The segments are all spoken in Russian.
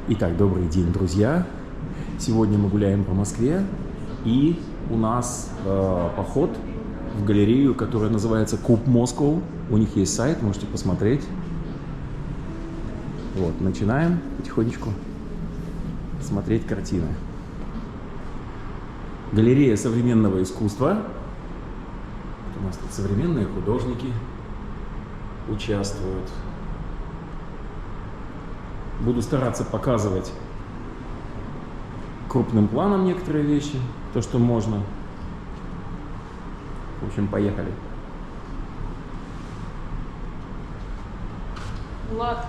Итак, добрый день, друзья. Сегодня мы гуляем по Москве, и у нас поход в галерею, которая называется Куб Москва. У них есть сайт, можете посмотреть. Вот, начинаем потихонечку смотреть картины. Галерея современного искусства. У нас тут современные художники участвуют. Буду стараться показывать крупным планом некоторые вещи, то, что можно. В общем, поехали. Влад.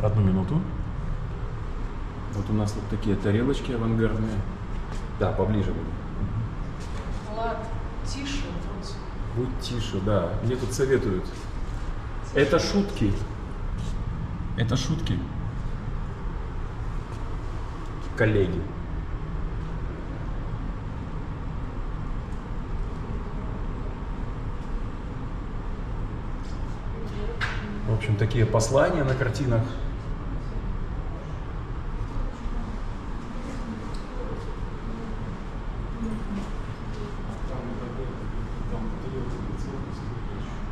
Одну минуту. Вот у нас вот такие тарелочки авангардные. Да, поближе буду. Влад, тише. Будь тише, да. Мне тут советуют. Это шутки. Это шутки. Коллеги. В общем, такие послания на картинах.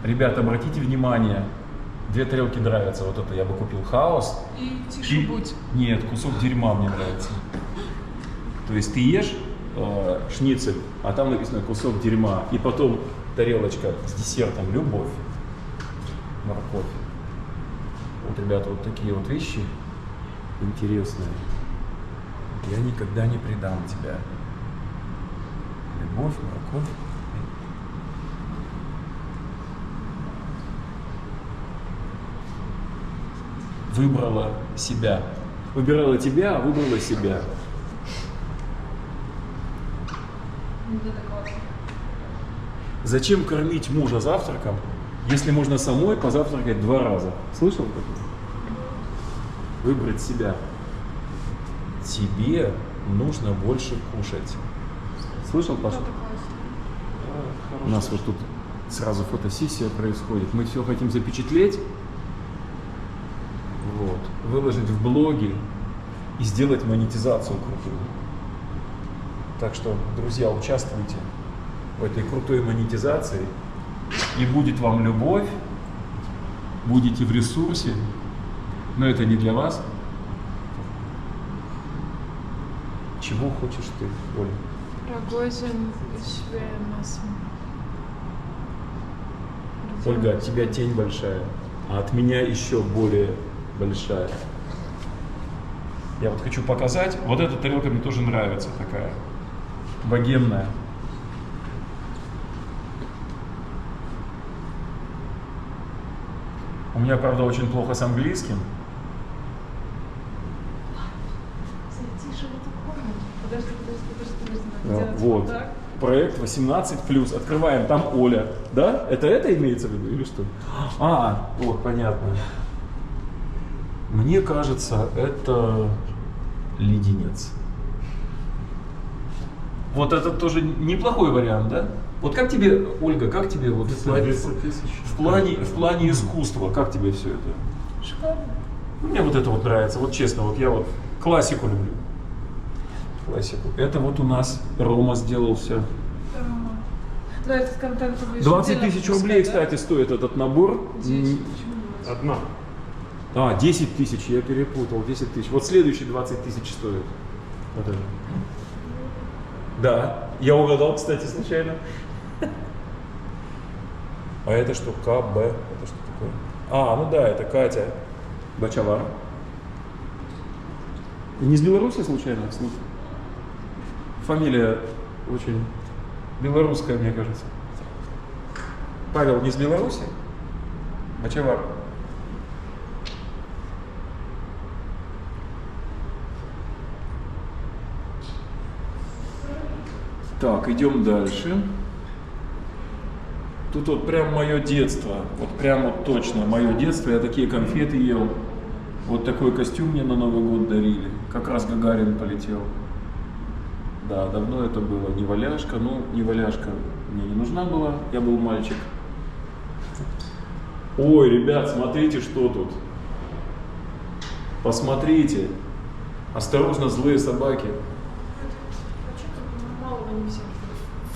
Ребята, обратите внимание, две тарелки нравятся. Вот это я бы купил хаос. И тише будь. Нет, кусок дерьма мне нравится. То есть ты ешь шницель, а там написано кусок дерьма. И потом тарелочка с десертом любовь, морковь. Вот, ребята, вот такие вот вещи интересные. Я никогда не предам тебя. Любовь, морковь. Выбрала себя. Выбирала тебя, а выбрала себя. Зачем кормить мужа завтраком, если можно самой позавтракать 2 раза? Слышал такое? Выбрать себя. Тебе нужно больше кушать. Слышал, Паша? У нас вот тут сразу фотосессия происходит. Мы все хотим запечатлеть. Вот. Выложить в блоге и сделать монетизацию крутую. Так что, друзья, участвуйте в этой крутой монетизации, и будет вам любовь, будете в ресурсе, но это не для вас. Чего хочешь ты, Оля? Рогозин и Ольга, от тебя тень большая, а от меня еще более большая. Я вот хочу показать. Вот эта тарелка мне тоже нравится, такая богемная. У меня, правда, очень плохо с английским. Тише в эту комнату. Подожди. Вот. Так. Проект 18+. Открываем, там Оля. Да? Это имеется в виду или что? Вот, понятно. Мне кажется, это леденец. Вот это тоже неплохой вариант, да? Вот как тебе, Ольга, как тебе вот в плане искусства, как тебе все это? Шикарно. Мне вот это вот нравится, вот честно, вот я вот классику люблю. Классику. Это вот у нас Рома сделал все. Да, этот контент 20 тысяч рублей, кстати, стоит этот набор. 10. Одна. 10 тысяч, я перепутал, 10 тысяч. Вот следующий 20 тысяч стоит. Вот это. Да, я угадал, кстати, случайно. А это что, КБ? Это что такое? Ну да, это Катя Бачавар. Не из Беларуси случайно? Фамилия очень белорусская, мне кажется. Павел не из Беларуси? Бачавар. Так, идем дальше. Тут вот прям мое детство, вот прям вот точно мое детство, я такие конфеты ел. Вот такой костюм мне на Новый год дарили, как раз Гагарин полетел. Да, давно это было, неваляшка, неваляшка мне не нужна была, я был мальчик. Ой, ребят, смотрите, что тут. Посмотрите, Осторожно, злые собаки. А что-то малого не взял.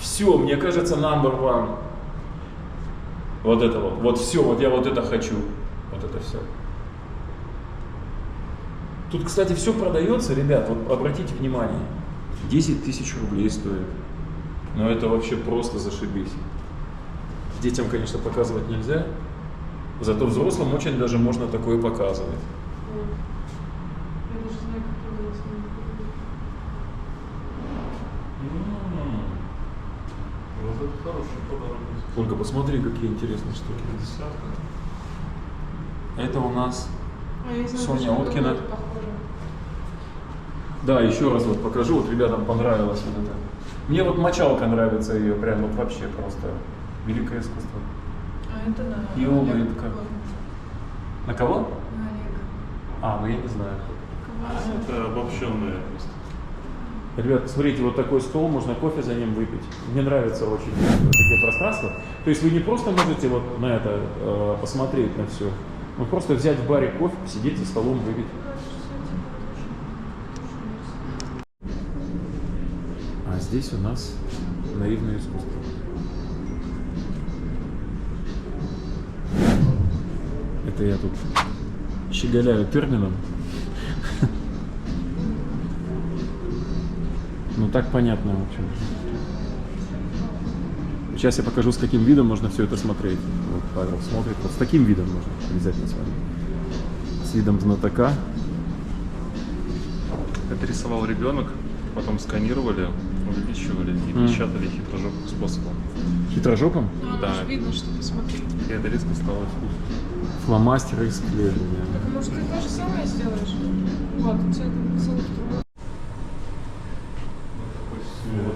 Все, мне кажется, number one. Вот это вот. Вот все, вот я вот это хочу. Вот это все. Тут, кстати, все продается, ребят, вот обратите внимание. 10 тысяч рублей стоит. Но это вообще просто зашибись. Детям, конечно, показывать нельзя. Зато взрослым очень даже можно такое показывать. Я даже знаю, как продалось. Вот это хороший подарок. Ольга, посмотри, какие интересные штуки. Десятка. Это у нас А я знаю, Соня почему Уткина. это похоже. Да, еще раз вот покажу, вот ребятам понравилось вот это. Мне вот мочалка нравится ее, прям вот вообще просто великое искусство. А это на И Олега улыбка. Павлова. На кого? На Олега. А, ну я не знаю. Это обобщенная. Ребят, смотрите, вот такой стол, можно кофе за ним выпить. Мне нравится очень такие пространства. То есть вы не просто можете вот на это посмотреть на все, но просто взять в баре кофе, посидеть за столом, выпить. А здесь у нас наивное искусство. Это я тут щеголяю термином. Ну так понятно, в общем. Сейчас я покажу, с каким видом можно все это смотреть. Вот Павел смотрит. Вот с таким видом можно обязательно смотреть. С видом знатока. Это рисовал ребенок, потом сканировали, увеличивали и печатали хитрожопым способом. Хитрожопом? Ну, Да. же видно, что посмотри. И это резко стало вкусно. Фломастеры и склеивания. Так, а может, ты то же самое сделаешь? Вот, у тебя тут целых трое. Вот.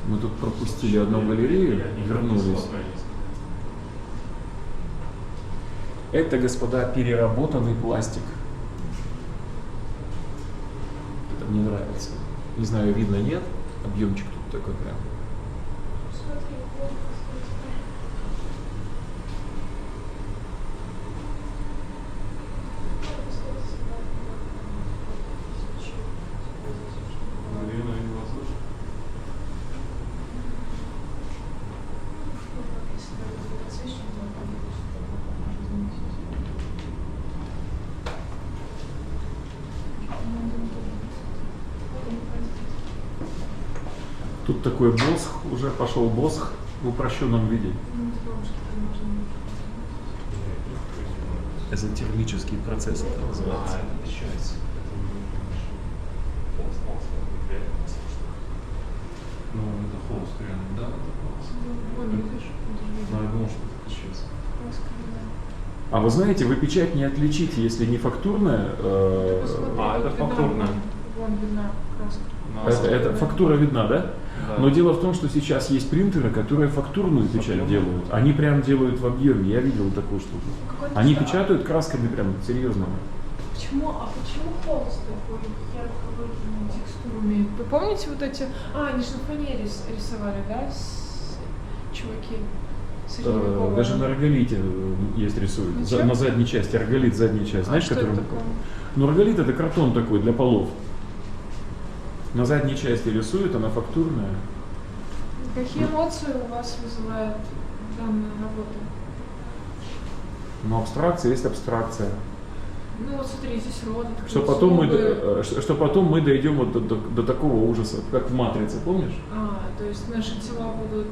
Мы тут пропустили одну галерею и вернулись. Это, господа, переработанный пластик. Это мне нравится. Не знаю, видно, нет. Объемчик тут такой прям. Тут такой босх, уже пошел босх в упрощенном виде. Эзотермический процесс это называется. Ну, это холст реально, да? Вон, видишь? Ну, я думал, что это сейчас. А вы знаете, вы печать не отличите, если не фактурная. А, это фактурная. Вон видна краска. Это фактура видна, да? Да. Но дело в том, что сейчас есть принтеры, которые фактурную печать Объемную? делают. Они прям делают в объеме. Я видел такую штуку. Какой-то Они что- печатают красками прям серьезно. Почему холст такой ярко-выраженную текстуру умеет? Вы помните вот эти... А, они же на фанере рисовали, да? Чуваки. Средневековые. Даже на роголите есть рисуют. Зачем? На задней части. Роголит задняя часть. Знаешь, что который... это такое? Ну, роголит это картон такой для полов. На задней части рисуют, она фактурная. Какие эмоции у вас вызывает данная работа? Но абстракция есть абстракция. Ну вот смотри, здесь рот. Что потом мы дойдем вот до такого ужаса, как в «Матрице», помнишь? А, то есть наши тела будут...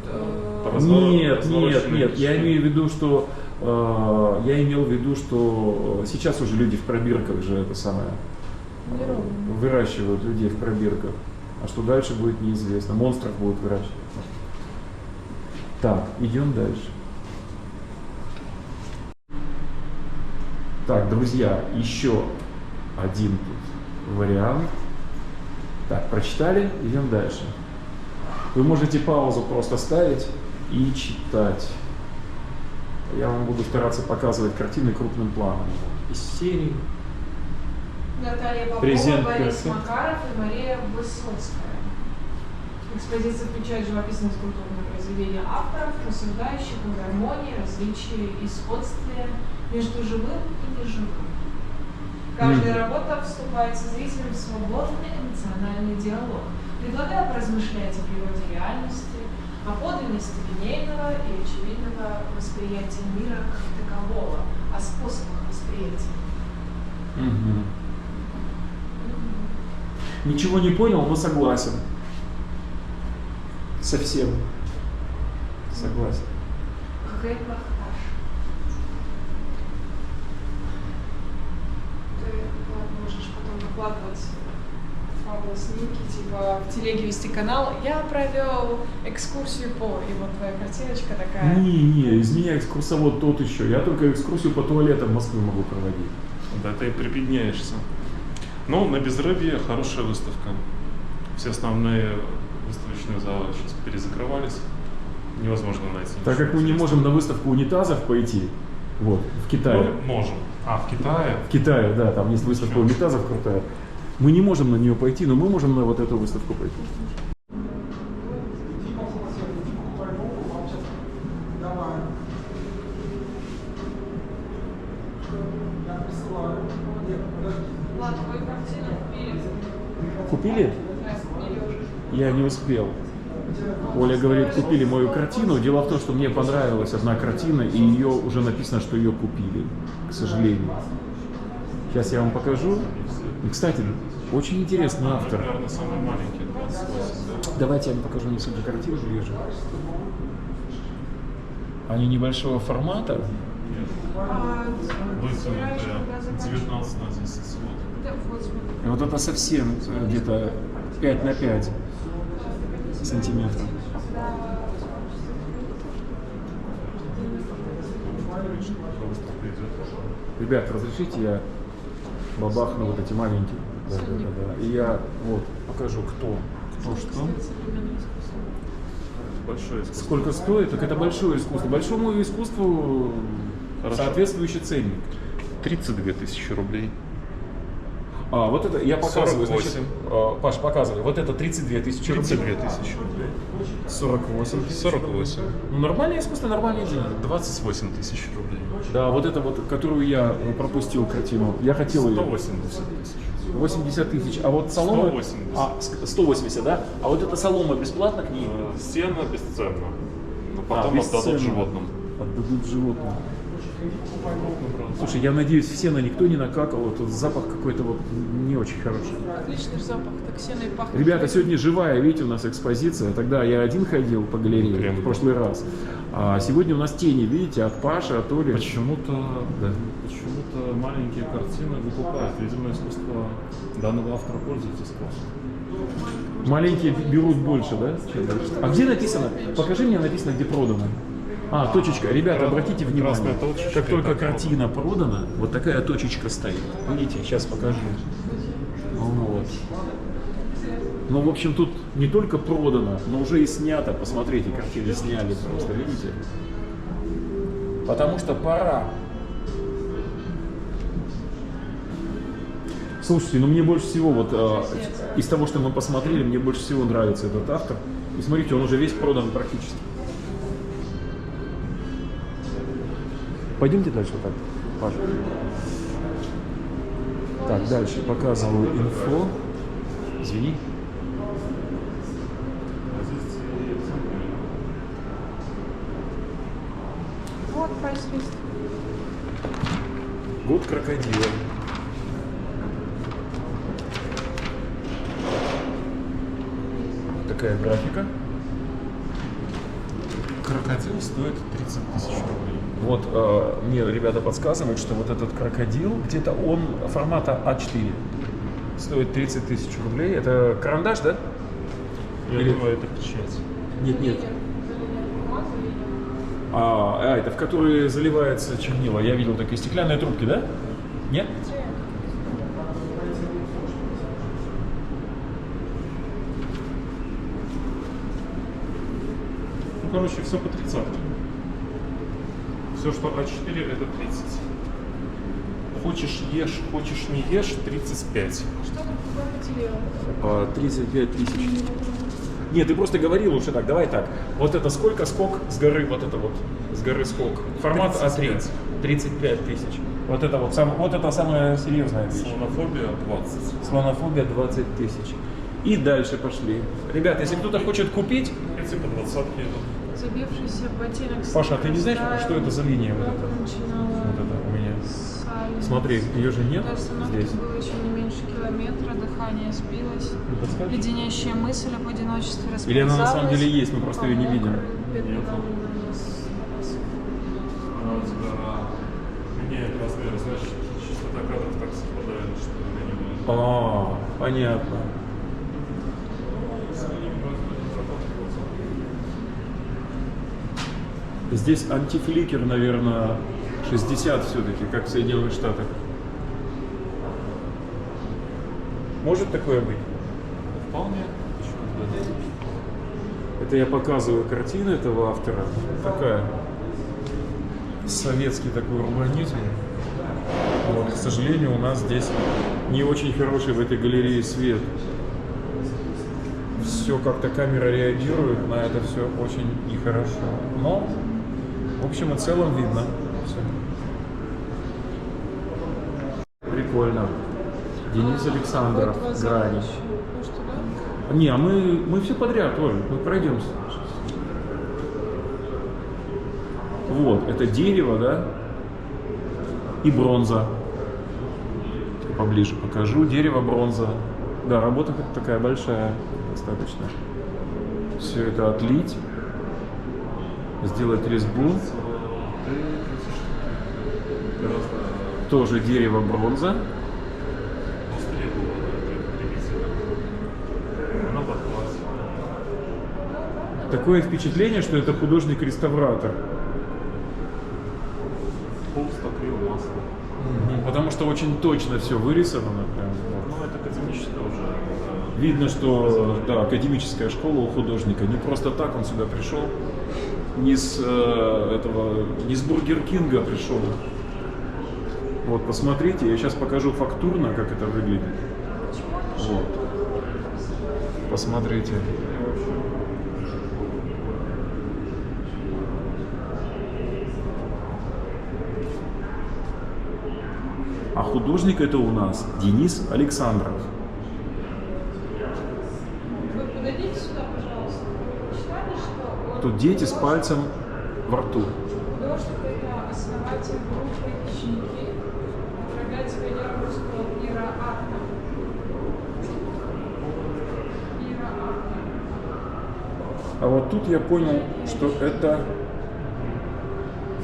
Нет, я имею в виду, что сейчас уже люди в пробирках же это самое выращивают людей в пробирках. А что дальше будет неизвестно. Монстров будут выращивать. Так, идем дальше. Так, друзья, еще один тут вариант. Так, прочитали, идем дальше. Вы можете паузу просто ставить и читать. Я вам буду стараться показывать картины крупным планом. Из серии. Наталья Попова, Презент Борис красоты. Макаров и Мария Высоцкая. Экспозиция включает живописные скульптурные произведения авторов, рассуждающих о гармонии, различии и сходстве между живым и неживым. Каждая работа вступает со зрителем в свободный эмоциональный диалог, предлагая поразмышлять о природе реальности, о подлинности линейного и очевидного восприятия мира как такового, о способах восприятия. Ничего не понял, но согласен. Совсем. Согласен. Репортаж. Ты можешь потом выкладывать снимки, типа в телеге вести канал. Я провел экскурсию по... И вот твоя картиночка такая. Не, из меня экскурсовод тот еще. Я только экскурсию по туалетам в Москве могу проводить. Да ты прибедняешься. Но на Безрыбье хорошая выставка. Все основные выставочные залы сейчас перезакрывались. Невозможно найти. Так как мы не можем на выставку унитазов пойти, вот, в Китае. Мы можем. А, в Китае? В Китае, да, там есть выставка унитазов крутая. Мы не можем на нее пойти, но мы можем на вот эту выставку пойти. Ладно, твою картину купили. Купили? Я не успел. Оля говорит, купили мою картину. Дело в том, что мне понравилась одна картина, и ее уже написано, что ее купили, к сожалению. Сейчас я вам покажу. И, кстати, очень интересный автор. Наверное, самый маленький, 28, да? Давайте я вам покажу несколько картин ближе. Они небольшого формата. Вытянутые 19 на 10 свод. И вот это совсем где-то 5 на 5 сантиметров. Ребят, разрешите я бабахну вот эти маленькие? Да. И я вот покажу, кто что. Большое искусство. Сколько стоит? Так это большое искусство. Большому искусству соответствующий ценник. 32 тысячи рублей. А, вот это я показываю. 48. Значит, Паш, показывай. Вот это 32 тысячи рублей. 32 тысячи рублей. 48 тысяч. 48. Ну, нормальное искусство, нормальные деньги. 28 тысяч рублей. Да, вот это вот, которую я пропустил картину. Я хотел ее. 180 тысяч. 80 тысяч. А вот солома... 180. 180, да? А вот эта солома бесплатно к ней? Сено бесценно. Но потом бесценно. отдадут животным. Отдадут животным. Слушай, я надеюсь, в сено никто не накакал, вот тут запах какой-то вот не очень хороший. Отличный запах, так сено и пахнет. Ребята, сегодня живая, видите, у нас экспозиция. Тогда я один ходил по галерее в прошлый раз. А сегодня у нас тени, видите, от Паши, от Оли. Почему-то маленькие картины выкупают. Видимо, искусство данного автора пользуется спросом. Маленькие берут больше, да? А где написано? Покажи мне, написано, где продано. А, точечка. Ребята, обратите внимание, Красная точечка, как только так картина продана, вот такая точечка стоит. Видите, сейчас покажу. Вот. Ну, в общем, тут не только продано, но уже и снято. Посмотрите, картины сняли просто, видите? Потому что пора. Слушайте, ну мне больше всего вот из того, что мы посмотрели, мне больше всего нравится этот автор. И смотрите, он уже весь продан практически. Пойдемте дальше вот так, Паша. Так, дальше показываю инфо. Извини. Вот прайс-лист. Год крокодила. Такая графика. Крокодил стоит 30 тысяч рублей. Вот мне ребята подсказывают, что вот этот крокодил, где-то он формата А4. Стоит 30 тысяч рублей. Это карандаш, да? Я Или- думаю, это печать. Нет. Это в которые заливается чернила. Я видел такие стеклянные трубки, да? Нет? Ну, короче, все по 30. Все, что А4, это 30. Хочешь ешь, хочешь не ешь, 35. Что там какой материал? 35 тысяч. Нет, ты просто говорил уже так, давай так. Вот это сколько скок с горы, вот это вот, с горы скок. Формат А3. 35. 35 тысяч. Вот это вот это самая серьезная вещь. Слонофобия 20. Слонофобия 20 тысяч. И дальше пошли. Ребят, если кто-то хочет купить, Эти по 20-ке идут. Забившийся ботинок. Паша, а ты не знаешь, что это за линия вот эта? Вот это у меня. Смотри, ее же нет До остановки здесь. было еще не меньше километра, дыхание сбилось. Не подскажешь? Леденящая мысль об одиночестве расползалась. Или она на самом деле есть, мы просто ее не видим? Она у тебя меняет размер, значит, частота кадров так совпадает, что она не будет. А, понятно. Здесь антифликер, наверное, 60 все-таки, как в Соединенных Штатах. Может такое быть? Вполне. Это я показываю картину этого автора. Такая. Советский такой урбанизм. Вот, к сожалению, у нас здесь не очень хороший в этой галерее свет. Все как-то камера реагирует на это все очень нехорошо. Но, в общем и целом видно. Всё. Прикольно. Денис Александров, Грани. Не, а мы все подряд, Оль, мы пройдемся. Вот, это дерево, да? И бронза. Поближе покажу. Дерево, бронза. Да, работа такая большая, достаточно. Все это отлить. Сделать резьбу. Тоже дерево, бронза. Такое впечатление, что это художник-реставратор. Холст, акрил, масло. Потому что очень точно все вырисовано. Прям, вот. Ну, это академическое уже. Видно, что да, академическая школа у художника. Не просто так он сюда пришел. Не с не с Бургер Кинга пришел. Вот, посмотрите, я сейчас покажу фактурно, как это выглядит. Вот. Посмотрите. А художник это у нас Денис Александров. Вы подойдите сюда, пожалуйста. Читали, что он... Тут дети с пальцем во рту. Художник — это основатель группы «Ученики», управляет пионером русского мира арта. А вот тут я понял, что это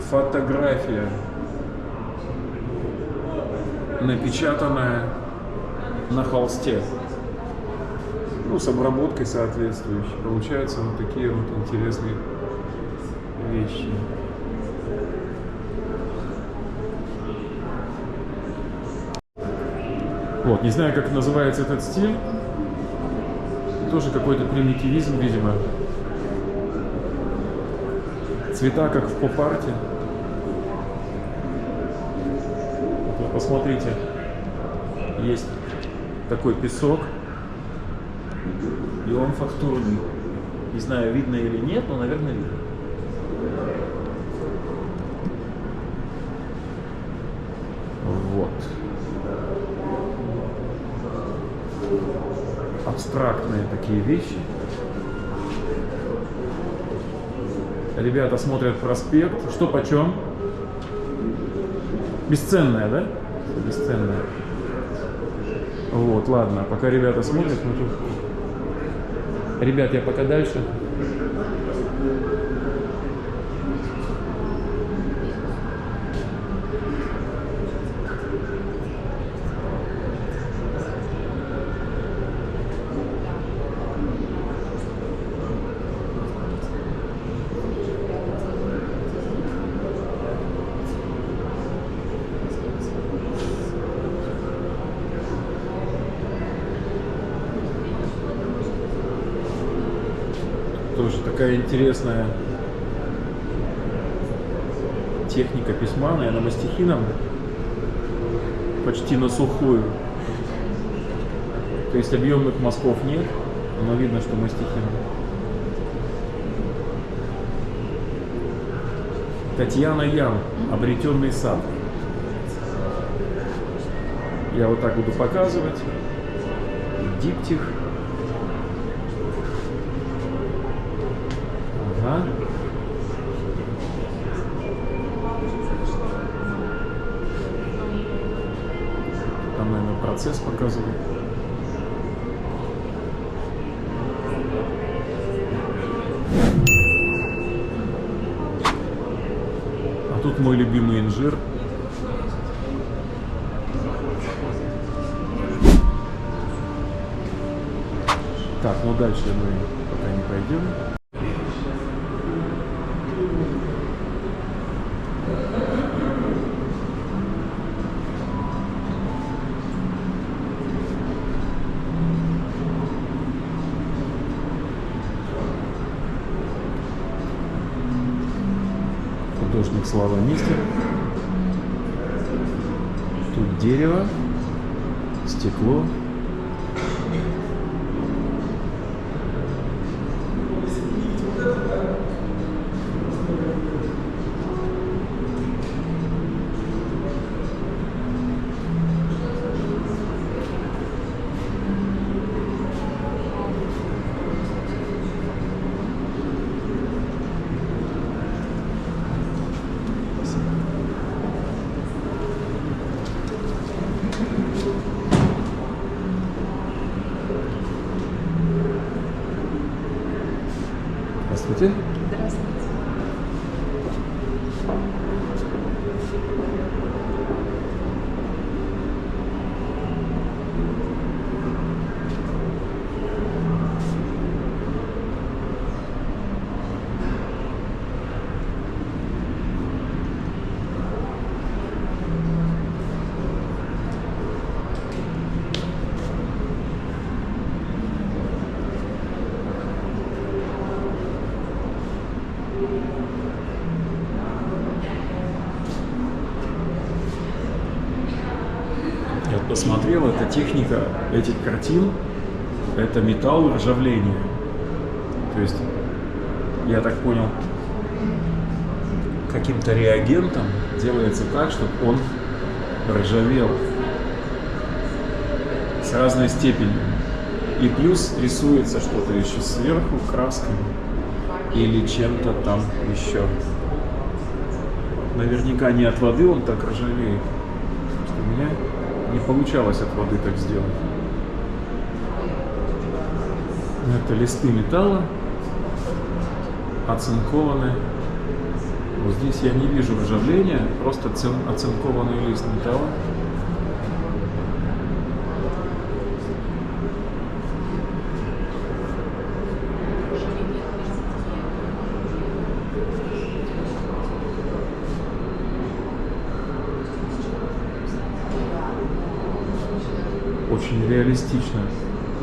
фотография, напечатанная на холсте, ну, с обработкой соответствующей. Получаются вот такие вот интересные вещи. Вот, не знаю, как называется этот стиль. Тоже какой-то примитивизм, видимо. Цвета, как в поп-арте. Вот, посмотрите, есть такой песок, и он фактурный. Не знаю, видно или нет, но, наверное, видно. Вот. Абстрактные такие вещи. Ребята смотрят проспект. Что почем? Бесценная, да? Бесценная. Вот, ладно, пока ребята смотрят, мы тут... Ребят, я пока дальше. Тоже такая интересная техника письма, наверное, мастихином, почти на сухую. То есть объемных мазков нет, но видно, что мастихином. Татьяна Ян, «Обретенный сад». Я вот так буду показывать. Диптих. Ага. Там, наверное, процесс показывает. А тут мой любимый инжир. Так, ну дальше мы пока не пойдем. Художник Слава Мистер. Тут дерево, стекло. Здравствуйте. Здравствуйте. Я вот посмотрел, это техника этих картин, это металл ржавления. То есть, я так понял, каким-то реагентом делается так, чтобы он ржавел с разной степенью. И плюс рисуется что-то еще сверху красками или чем-то там еще. Наверняка не от воды он так ржавеет, потому что у меня не получалось от воды так сделать. Это листы металла оцинкованы. Вот здесь я не вижу ржавления, просто оцинкованный лист металла. Очень реалистично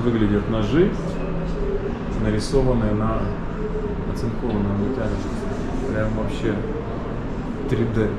выглядят ножи, нарисованные на оцинкованном металле. Прям вообще 3D.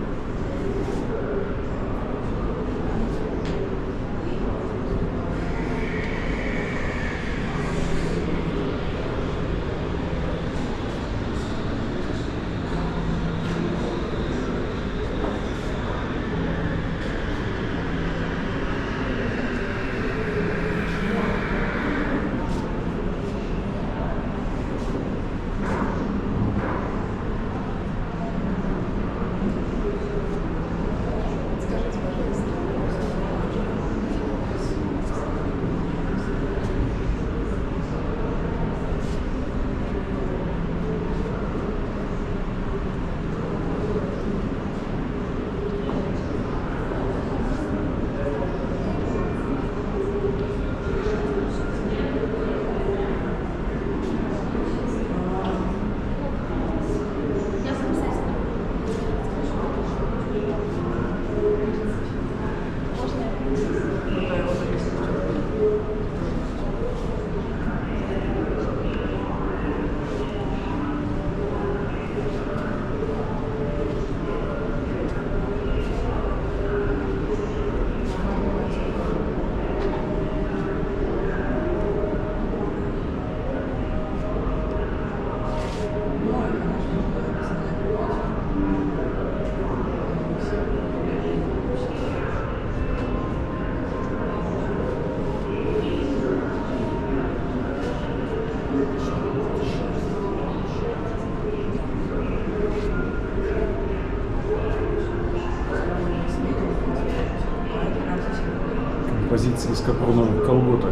композиции из капроновых колготок.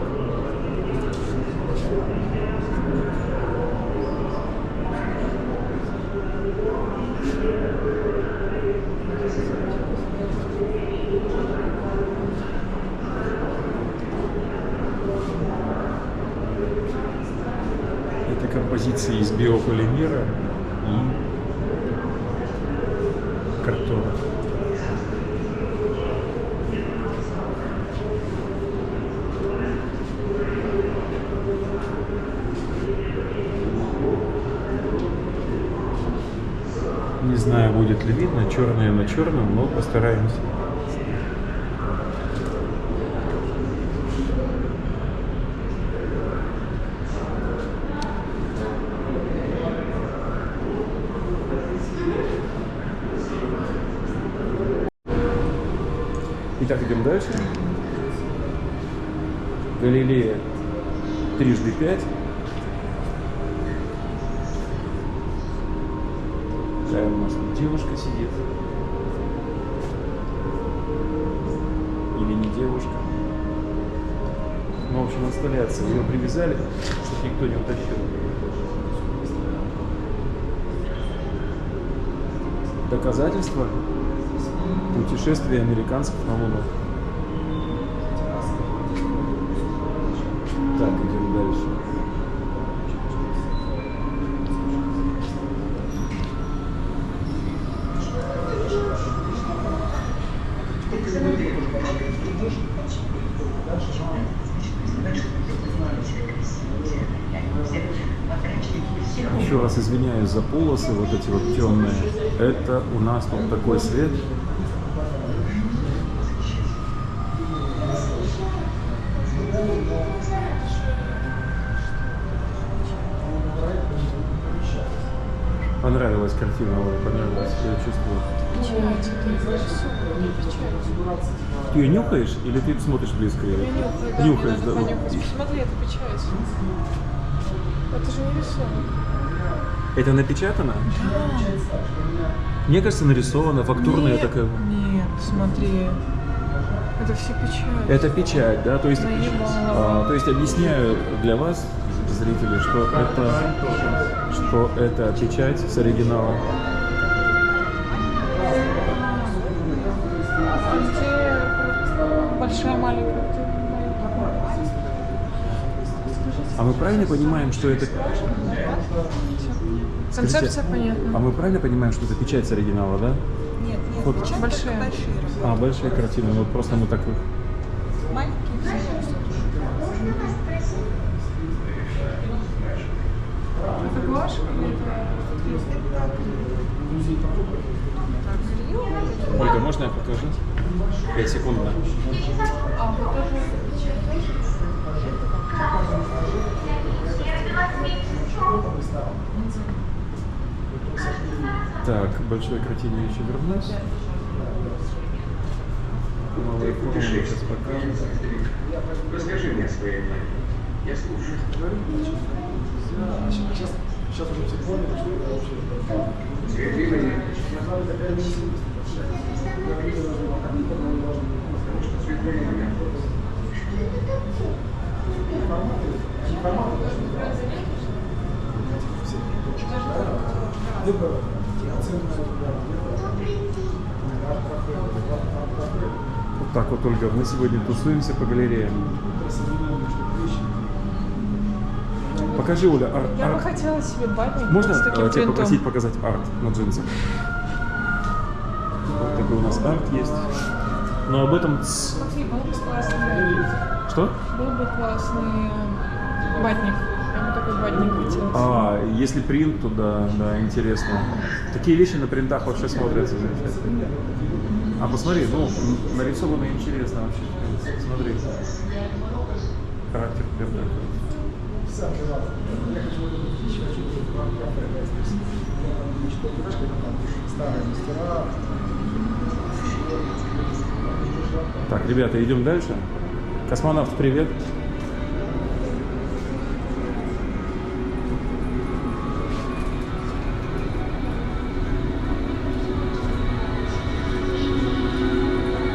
Это композиции из биополимера и картона. Не знаю, будет ли видно, черное на черном, но постараемся. Итак, идем дальше. Галилея 3×5. Какая у нас тут девушка сидит. Или не девушка. Ну, в общем, инсталляция. Ее привязали, чтобы никто не утащил. Доказательства путешествия американцев на Луну. Так, идем дальше. Еще раз извиняюсь за полосы, вот эти вот темные. Это у нас тут такой свет. Понравилась картина, понравилась, я чувствую. Печать, Ты ее нюхаешь или ты смотришь близко? Я нюхаю, да. Нюхаешь, да? Понюхать. Посмотри, это печать. Это же не рисовано. Это напечатано? Мне кажется, нарисовано, фактурная Нет, такая. Нет, смотри. Это все печать. Это печать, да? То есть Наебало. объясняю для вас, зрители, что это печать с оригинала. Где большая, маленькая. А мы правильно понимаем, что это... Концепция понятна. А мы правильно понимаем, что это печать с оригинала, да? Нет, нет, Вот. печать Большие. только большие работы. А, большие картины, вот просто мы так... Маленькие Это гуашь или это... Ольга, можно я покажу? 5 секунд, да. А, вот тоже это печать. Так, к большой картине еще вернусь. Малые формы сейчас покажем. Расскажи мне о своей маме. Я слушаю. Сейчас уже все поняли, что это вообще. Связи меня. Потому что святые меня. Вот так вот, Ольга, мы сегодня тусуемся по галереям. Покажи, Оля, Я бы арт. хотела себе батник Можно с таким тебя принтом. попросить показать арт на джинсах? Вот такой у нас арт есть. Но об этом... Смотри, был бы классный. Что? Был бы классный батник. Я бы такой батник хотела. А, если принт, то да, да, интересно. Такие вещи на принтах вообще смотрятся замечательно. А посмотри, ну, нарисовано интересно вообще. Смотри. Характер прям такой. Старые мастера. Так, ребята, идем дальше. Космонавт, привет.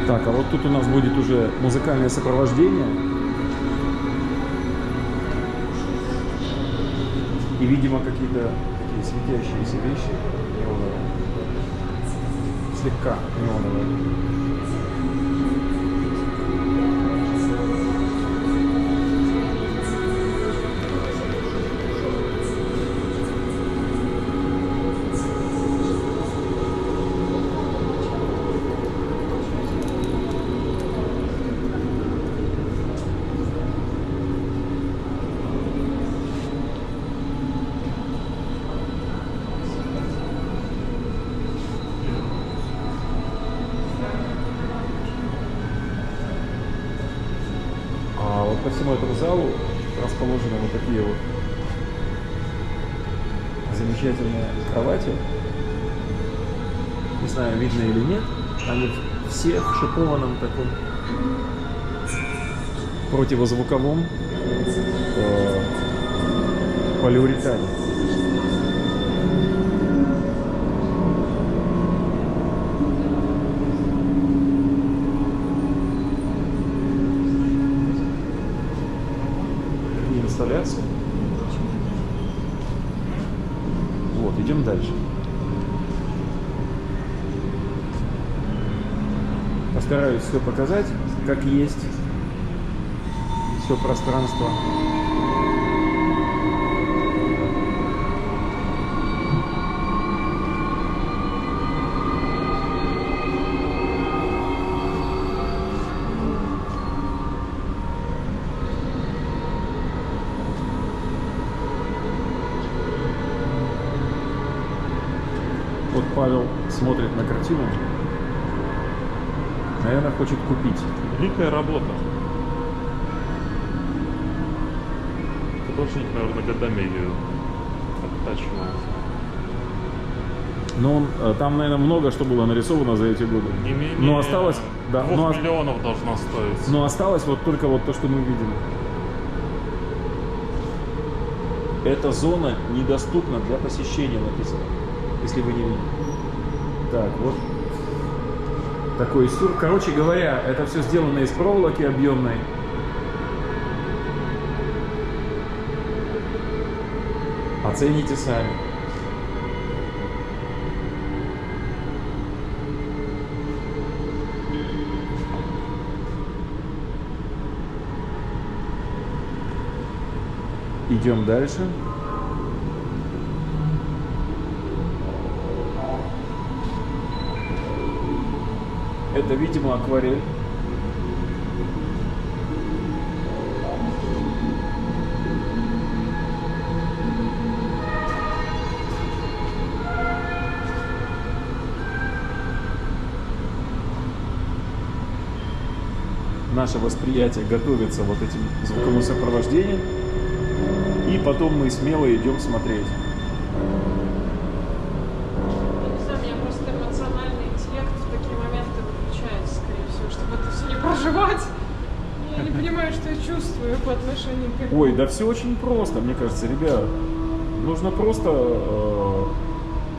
Так, а вот тут у нас будет уже музыкальное сопровождение. И, видимо, какие-то такие светящиеся вещи неоновые. Слегка неоновые. А вот по всему этому залу расположены вот такие вот замечательные кровати. Не знаю, видно или нет. Они все в шипованном таком противозвуковом полиуретане. Инсталляция. Вот, идем дальше. Постараюсь все показать, как есть. Все пространство. Вот Павел смотрит на картину. Наверное, хочет купить. Великая работа. Художник, наверное, годами ее оттачивал. Но он, там, наверное, много что было нарисовано за эти годы. Не менее Но осталось, да, 2 но, миллионов должна стоить. но осталось вот только вот то, что мы видим. Эта зона недоступна для посещения, написано, если вы не видите. Так, вот такой сюр. Короче говоря, это все сделано из проволоки объемной. Оцените сами. Идем дальше. Это, видимо, акварель. Наше восприятие готовится вот этим звуковым сопровождением, и потом мы смело идем смотреть. Я не знаю, у меня просто эмоциональный интеллект в такие моменты выключается, скорее всего, чтобы это все не проживать. Я не понимаю, что я чувствую по отношению к этому. Ой, да все очень просто, мне кажется, ребят. Нужно просто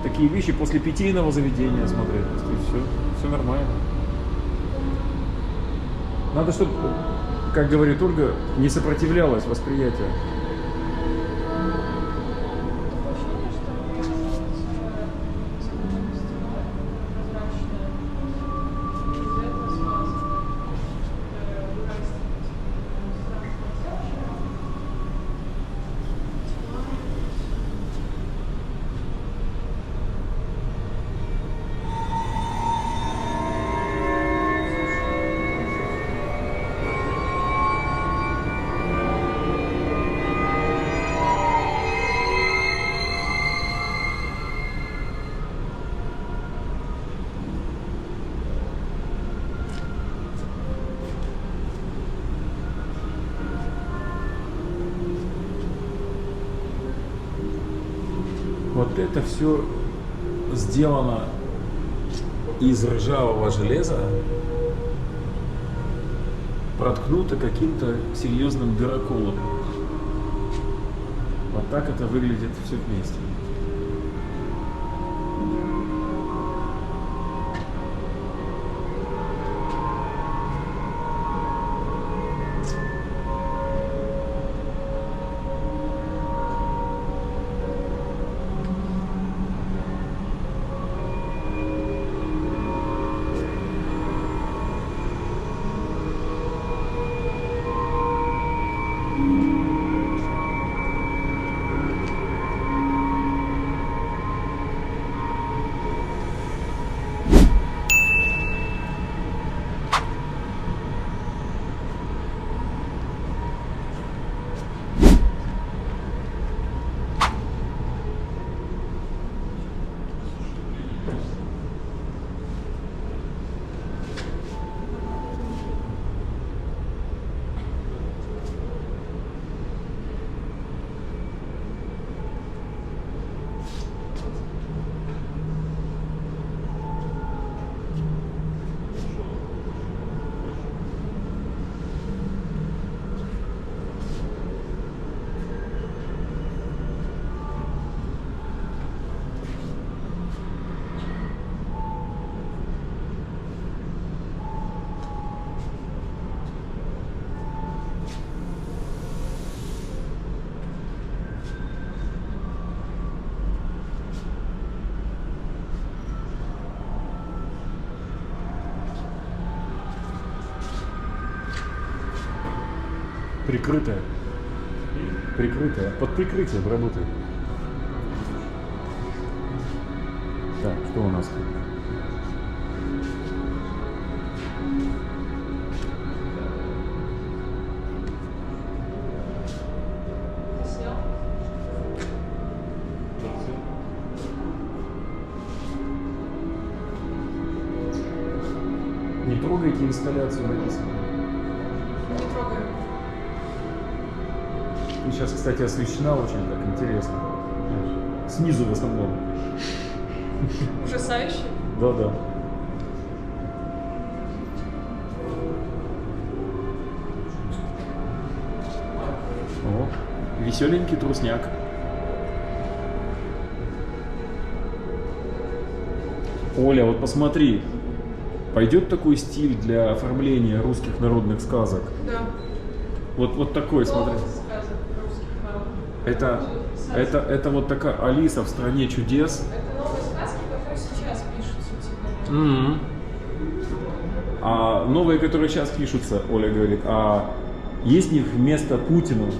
такие вещи после питейного заведения смотреть. И все нормально. Надо, чтобы, как говорит Ольга, не сопротивлялось восприятие. Такое ощущение, что мне прозрачное, из этого смазано. Вот это все сделано из ржавого железа, проткнуто каким-то серьезным дыроколом. Вот так это выглядит все вместе. Прикрытая. Прикрытая. Под прикрытием работает. Так, что у нас тут? Ты снял? Не трогайте инсталляцию, написано. Не трогай. И сейчас, кстати, освещена очень так интересно. Снизу в основном. Ужасающе. Да-да. О, веселенький трусняк. Оля, вот посмотри, пойдет такой стиль для оформления русских народных сказок? Да. Вот такой, смотри. Много сказок русских народов. Это вот такая Алиса в стране чудес. Это новые сказки, которые сейчас пишутся теперь. Мгм. А новые, которые сейчас пишутся, Оля говорит, а есть в них вместо Путина?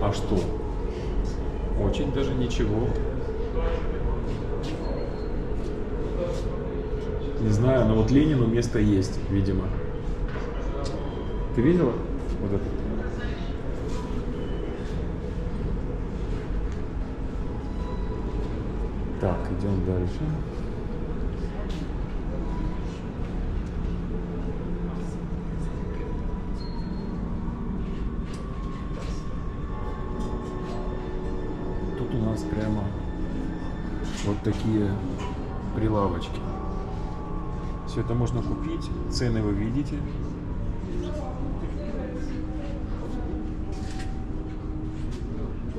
А что? Очень даже ничего. Не знаю, но вот Ленину место есть, видимо. Ты видела вот это? Так, идем дальше. Тут у нас прямо вот такие прилавочки. Все это можно купить, цены вы видите.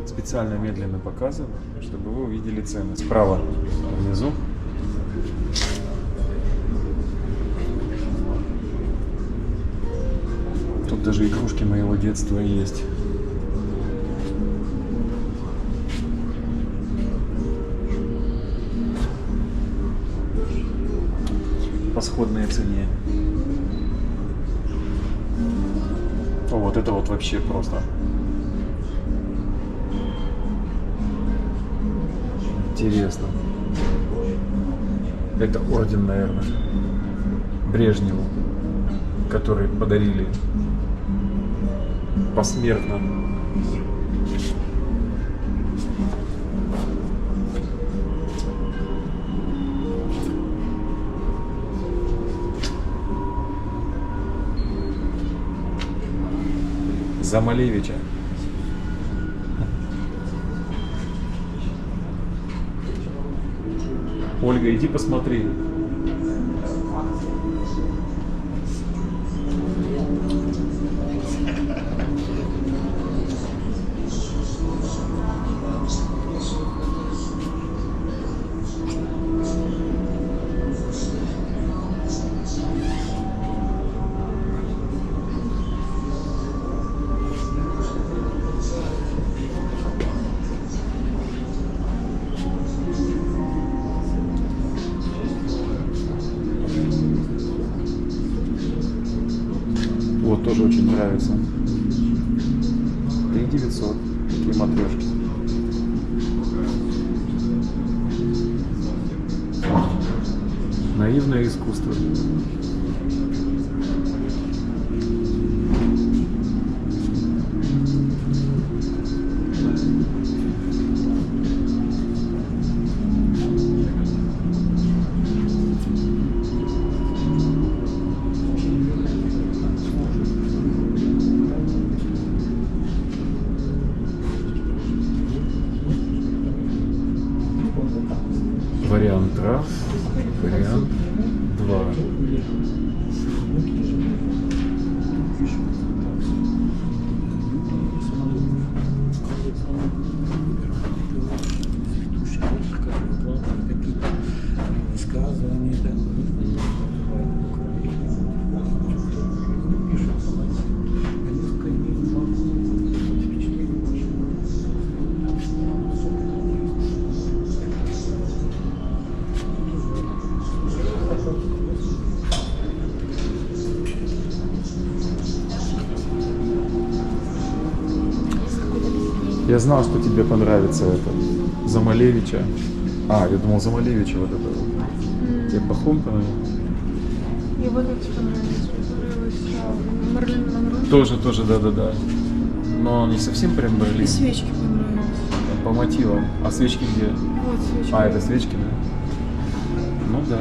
Специально медленно показываю, чтобы вы увидели цены. Справа внизу. Тут даже игрушки моего детства есть. По сходной цене. О, вот это вот вообще просто. Интересно. Это орден, наверное, Брежневу, который подарили посмертно. За Малевича. Ольга, иди посмотри. нравится. 3900. Такие матрешки. Наивное искусство. Вариант раз, вариант два. Высказывания, да, Я знал, что тебе понравится это. Замалевича. А, я думал, Замалевича вот это. Тебе похрумкано? И вот эти понравились, Марлин Монро. Тоже, да. Но не совсем прям И Берлин. свечки понравились. По мотивам. А свечки где? Вот свечки. А, это свечки, да? Ну да.